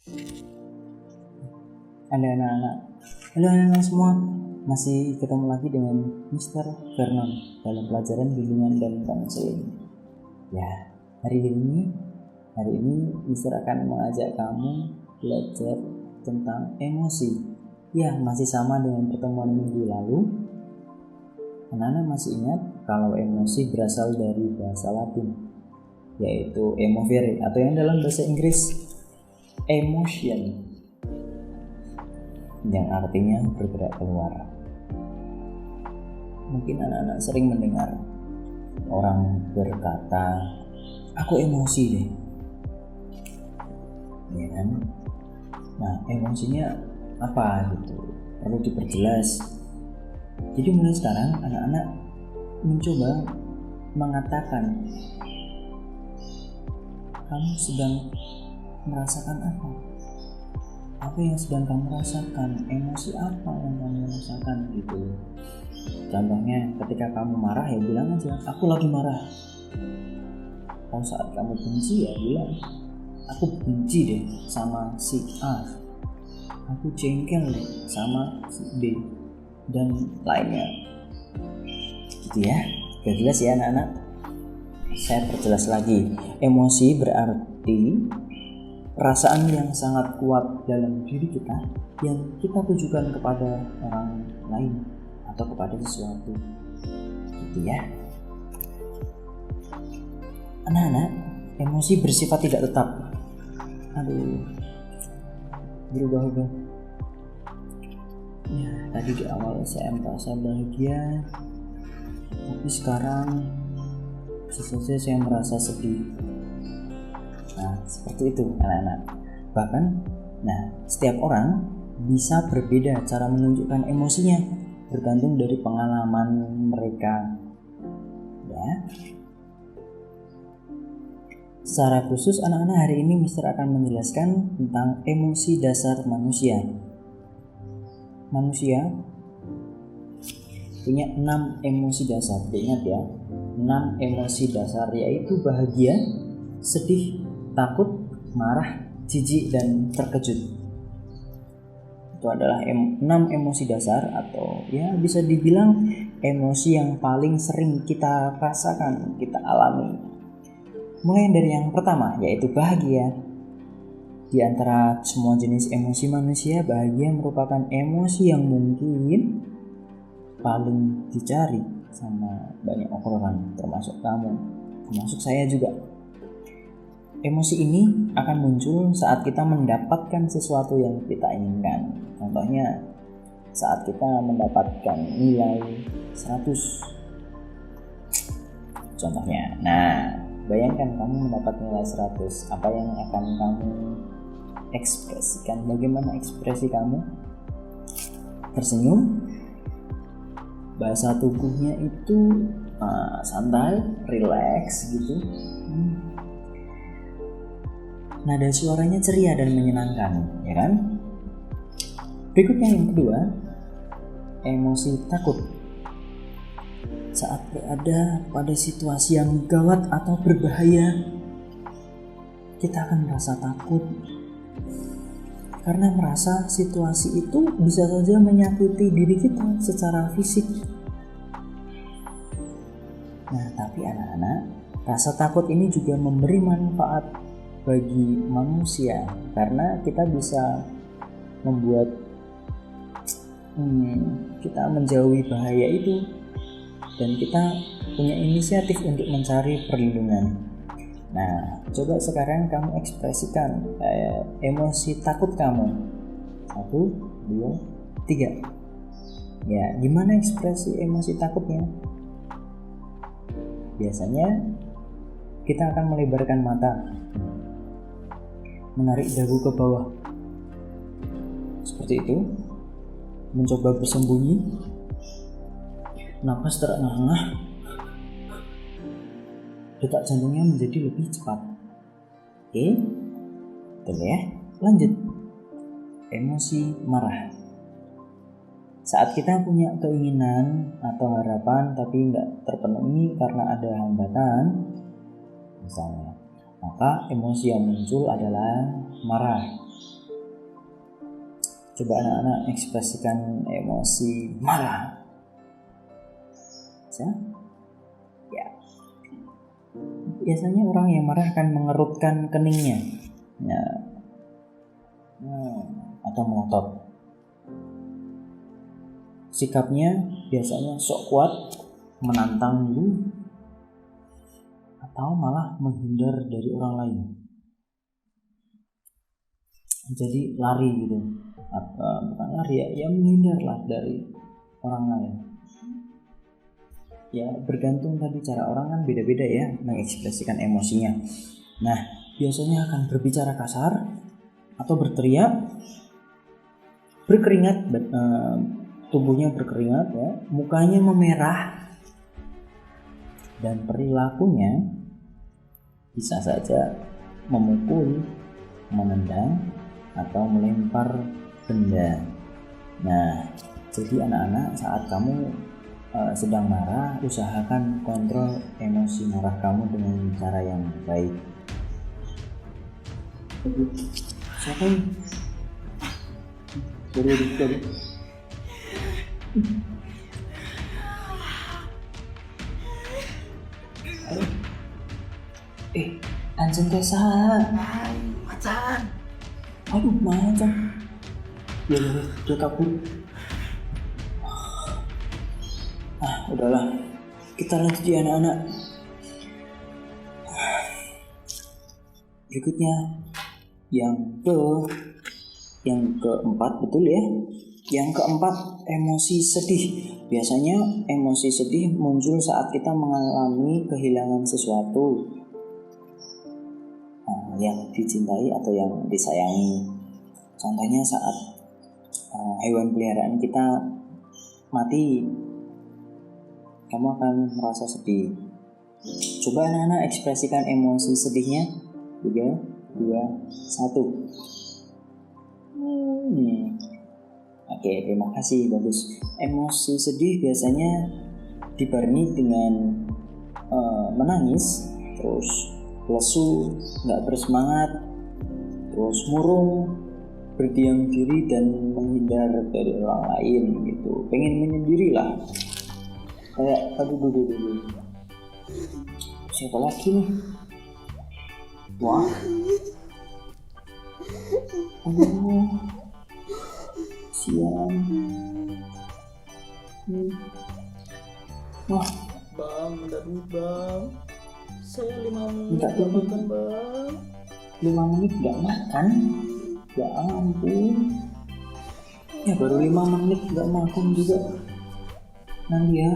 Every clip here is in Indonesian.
Halo anak-anak, halo anak-anak semua. Masih ketemu lagi dengan Mr. Vernon dalam pelajaran bimbingan dan konseling. Ya, hari ini Mr. akan mengajak kamu belajar tentang emosi. Ya, masih sama dengan pertemuan minggu lalu. Anak-anak masih ingat kalau emosi berasal dari bahasa Latin, yaitu emovere, atau yang dalam bahasa Inggris emotion, yang artinya bergerak keluar. Mungkin anak-anak sering mendengar orang berkata, aku emosi deh, ya kan? Nah, emosinya apa gitu, perlu diperjelas. Jadi mulai sekarang anak-anak mencoba mengatakan, kamu sedang merasakan apa? Apa yang sedang kamu rasakan? Emosi apa yang kamu rasakan gitu. Contohnya ketika kamu marah ya bilang aja, aku lagi marah. Kalau saat kamu benci ya bilang, aku benci deh sama si A, aku jengkel deh sama si B, dan lainnya gitu ya. Sudah jelas ya anak-anak? Saya perjelas lagi. Emosi berarti perasaan yang sangat kuat dalam diri kita yang kita tujukan kepada orang lain atau kepada sesuatu gitu ya. Anak-anak, emosi bersifat tidak tetap. Berubah-ubah. Ya, tadi di awal saya merasa bahagia, tapi sekarang bisa saja saya merasa sedih. Nah, seperti itu anak-anak. Bahkan, setiap orang bisa berbeda cara menunjukkan emosinya, bergantung dari pengalaman mereka. Ya. Secara khusus anak-anak hari ini Mister akan menjelaskan tentang emosi dasar manusia. Manusia punya 6 emosi dasar. Ingat ya, 6 emosi dasar, yaitu bahagia, sedih, takut, marah, jijik, dan terkejut. Itu adalah 6 emosi dasar, atau ya bisa dibilang emosi yang paling sering kita rasakan, kita alami. Mulai dari yang pertama, yaitu bahagia. Di antara semua jenis emosi manusia, bahagia merupakan emosi yang mungkin paling dicari sama banyak orang, termasuk kamu, termasuk saya juga. Emosi ini akan muncul saat kita mendapatkan sesuatu yang kita inginkan. Contohnya, saat kita mendapatkan nilai 100. Contohnya, bayangkan kamu mendapat nilai 100, apa yang akan kamu ekspresikan? Bagaimana ekspresi kamu? Tersenyum, bahasa tubuhnya itu santai, rileks gitu. Nada suaranya ceria dan menyenangkan, ya kan? Berikutnya yang kedua, emosi takut. Saat berada pada situasi yang gawat atau berbahaya, kita akan merasa takut karena merasa situasi itu bisa saja menyakiti diri kita secara fisik. Nah, tapi anak-anak, rasa takut ini juga memberi manfaat bagi manusia karena kita bisa membuat kita menjauhi bahaya itu, dan kita punya inisiatif untuk mencari perlindungan. Nah, coba sekarang kamu ekspresikan emosi takut kamu. 1, 2, 3. Ya, gimana ekspresi emosi takutnya? Biasanya kita akan melebarkan mata, menarik dagu ke bawah, seperti itu, mencoba bersembunyi, napas terengah-engah, detak jantungnya menjadi lebih cepat. Oke, betul ya. Lanjut, emosi marah. Saat kita punya keinginan atau harapan tapi nggak terpenuhi karena ada hambatan, misalnya maka emosi yang muncul adalah marah. Coba anak-anak ekspresikan emosi marah. Bisa? Ya. Biasanya orang yang marah akan mengerutkan keningnya, atau melotot. Sikapnya biasanya sok kuat, menantang lu, atau malah menghindar dari orang lain. Jadi lari gitu, bukan lari ya menghindar lah dari orang lain. Ya bergantung tadi, cara orang kan beda-beda ya mengekspresikan emosinya. Nah biasanya akan berbicara kasar atau berteriak, berkeringat, tubuhnya berkeringat ya, mukanya memerah, dan perilakunya bisa saja memukul, menendang, atau melempar benda. Nah jadi anak-anak, saat kamu sedang marah, usahakan kontrol emosi marah kamu dengan cara yang baik. Siapa ini? Dari. Anjing Tessa. Macan. Aduh, macan. Ya, dia kabur. Udahlah, kita lanjut ya anak-anak. Berikutnya yang keempat, betul ya. Yang keempat, emosi sedih. Biasanya emosi sedih muncul saat kita mengalami kehilangan sesuatu yang dicintai atau yang disayangi. Contohnya saat hewan peliharaan kita mati, kamu akan merasa sedih. Coba anak-anak ekspresikan emosi sedihnya. 3, 2, 1. Oke, terima kasih, bagus. Emosi sedih biasanya dibarengi dengan menangis, terus lesu, nggak bersemangat, terus murung, berdiam diri dan menghindar dari orang lain gitu. Pengen menyendiri lah. Kayak aduh. Siapa lagi nih? Wah. Siang. Wah, Bang, minta duit bang. Saya 5 menit minta gak duit. makan bang. 5 menit gak makan? Ya ampun. Ya baru 5 menit gak makan juga. Nanti ya,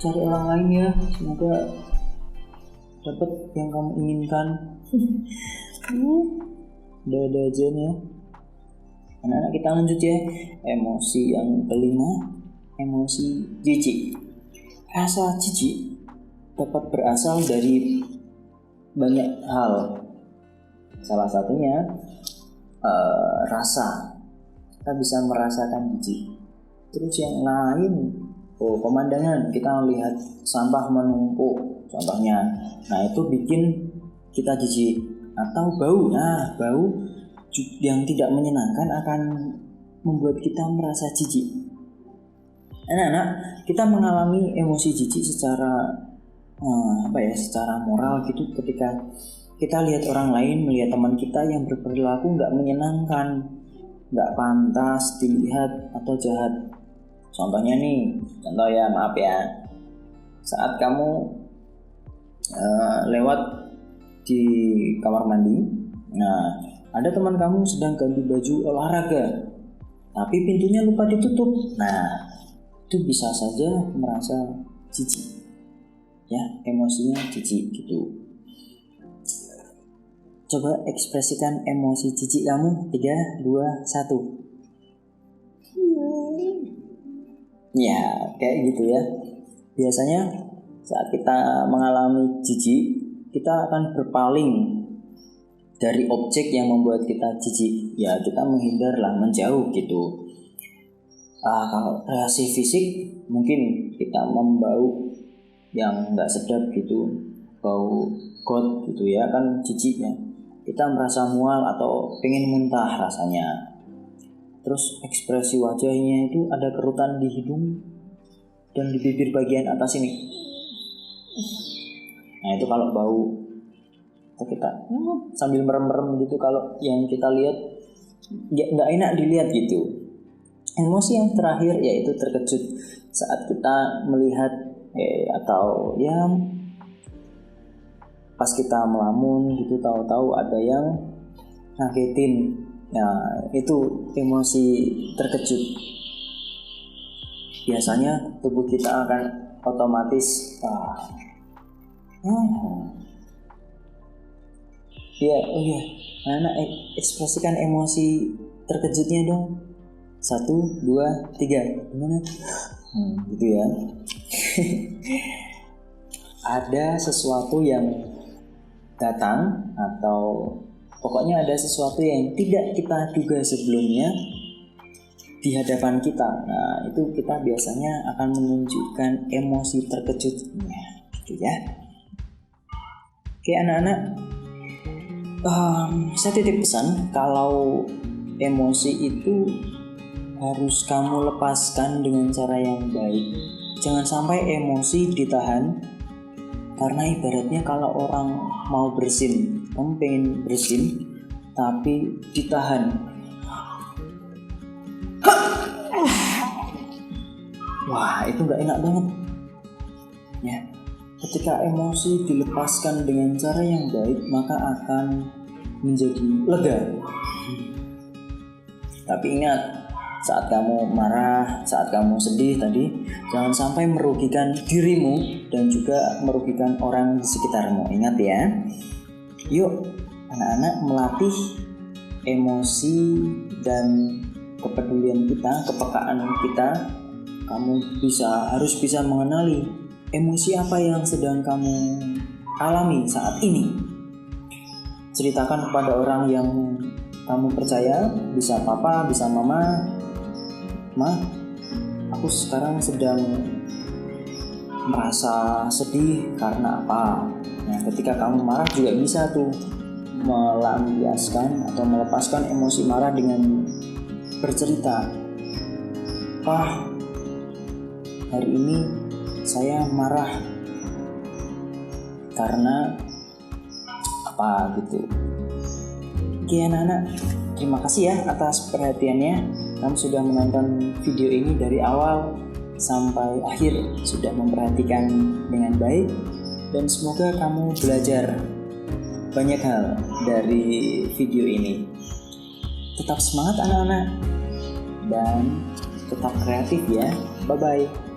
cari orang lain ya, semoga dapat yang kamu inginkan. Ada aja nih ya. Anak-anak, kita lanjut ya. Emosi yang kelima, emosi jijik. Rasa jijik dapat berasal dari banyak hal. Salah satunya rasa. Kita bisa merasakan jijik. Terus yang lain, pemandangan. Kita melihat sampah menumpuk contohnya. Nah itu bikin kita jijik. Atau bau. Nah bau yang tidak menyenangkan akan membuat kita merasa jijik. Anak-anak, kita mengalami emosi jijik secara secara moral gitu, ketika kita lihat orang lain, melihat teman kita yang berperilaku nggak menyenangkan, nggak pantas dilihat atau jahat. Contohnya nih, maaf ya, saat kamu lewat di kamar mandi, nah ada teman kamu sedang ganti baju olahraga, tapi pintunya lupa ditutup. Nah itu bisa saja merasa jijik ya, emosinya jijik gitu. Coba ekspresikan emosi jijik kamu. 3, 2, 1. Ya kayak gitu ya. Biasanya saat kita mengalami jijik, kita akan berpaling dari objek yang membuat kita jijik. Ya kita menghindarlah, menjauh gitu. Kalau reaksi fisik, mungkin kita membau yang nggak sedap gitu, bau got gitu ya kan, jijiknya. Kita merasa mual atau pengen muntah rasanya. Terus ekspresi wajahnya itu ada kerutan di hidung dan di bibir bagian atas ini. Nah itu kalau bau, kita sambil merem-merem gitu, kalau yang kita lihat nggak enak dilihat gitu. Emosi yang terakhir yaitu terkejut saat kita melihat atau ya pas kita melamun gitu, tahu-tahu ada yang ngagetin. Nah itu emosi terkejut. Biasanya tubuh kita akan otomatis anak ekspresikan emosi terkejutnya dong. 1, 2, 3 gimana? Gitu ya. Ada sesuatu yang datang atau pokoknya ada sesuatu yang tidak kita duga sebelumnya di hadapan kita. Nah itu kita biasanya akan menunjukkan emosi terkejutnya gitu ya. Oke anak-anak, saya titip pesan kalau emosi itu harus kamu lepaskan dengan cara yang baik. Jangan sampai emosi ditahan, karena ibaratnya kalau orang mau bersin, kamu pengen bersin tapi ditahan, wah itu nggak enak banget ya. Ketika emosi dilepaskan dengan cara yang baik, maka akan menjadi lega. Tapi ingat, saat kamu marah, saat kamu sedih tadi, jangan sampai merugikan dirimu dan juga merugikan orang di sekitarmu. Ingat ya. Yuk anak-anak melatih emosi dan kepedulian kita, kepekaan kita. Kamu harus bisa mengenali emosi apa yang sedang kamu alami saat ini. Ceritakan kepada orang yang kamu percaya, bisa papa, bisa mama. Ma, aku sekarang sedang merasa sedih karena apa. Nah, ketika kamu marah juga bisa tuh melampiaskan atau melepaskan emosi marah dengan bercerita. Pa, hari ini saya marah karena apa gitu. Oke anak-anak, terima kasih ya atas perhatiannya. Kamu sudah menonton video ini dari awal sampai akhir, sudah memperhatikan dengan baik, dan semoga kamu belajar banyak hal dari video ini. Tetap semangat anak-anak dan tetap kreatif ya. Bye-bye.